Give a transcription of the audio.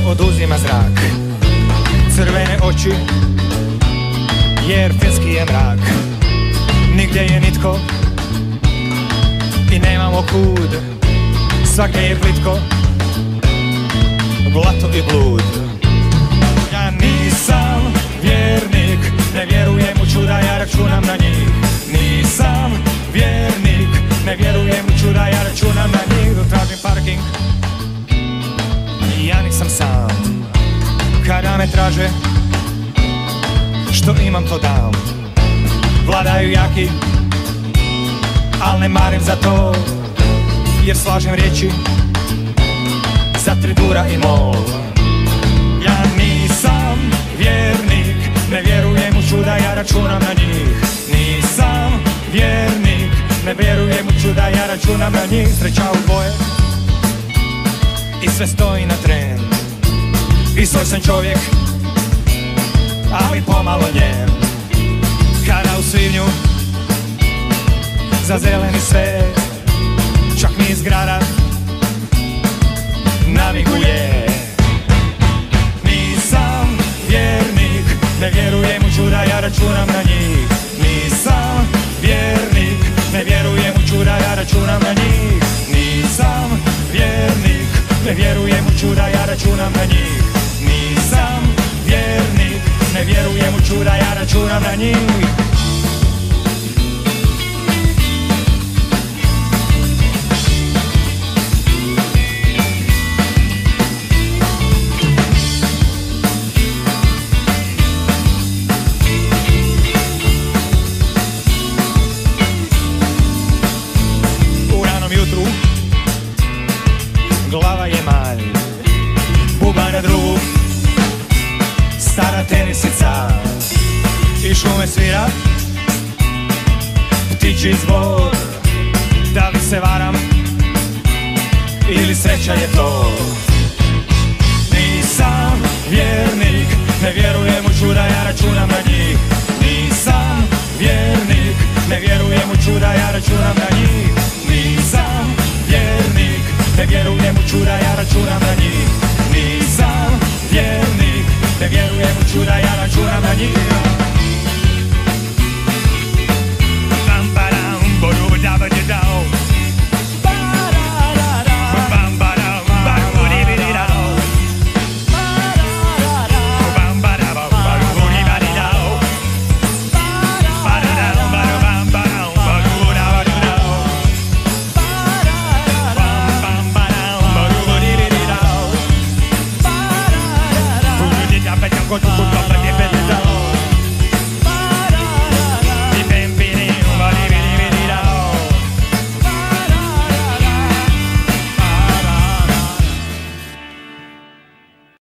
oduzima zrak. Crvene oči, jer finski je mrak. Nigdje je nitko i nemamo kud. Svakdje je plitko, blato i blud. Ja nisam vjernik, ne vjerujem u čuda, ja računam na njih. Nisam vjernik, ne vjerujem u čuda, ja računam na njih. Dok tražim parking, ja nisam sam. Kada me traže, što imam to dam. Vladaju jaki, al ne marim za to, jer slažem riječi za 3 dura i mol. Ja nisam vjernik, ne vjerujem u čuda, ja računam na njih. Nisam vjernik, ne vjerujem u čuda, ja računam na njih. Sreća u boje i sve stoji na tren. I svoj sam čovjek, ali pomalo njem. Kada u svibnju zazeleni sve, čak mi zgrada naviguje. Nisam vjernik, ne vjerujem u čuda, ja računam na njih. Nisam vjernik, ne vjerujem u čuda, ja računam na njih. Nisam vjernik, ne vjerujem u čuda, ja računam na njih. Nisam vjernik, ne vjerujem u čuda, ja računam na njih. Glava je malj, buba na drugu, stara tenisica i šume svira, ptiči zbor. Da li se varam ili sreća je to? Nisam vjernik, ne vjerujem u čuda, ja računam na njih. Nisam vjernik, ne vjerujem u čuda, ja računam na njih. Nisam vjernik, ne vjerujem u čuda, ja računam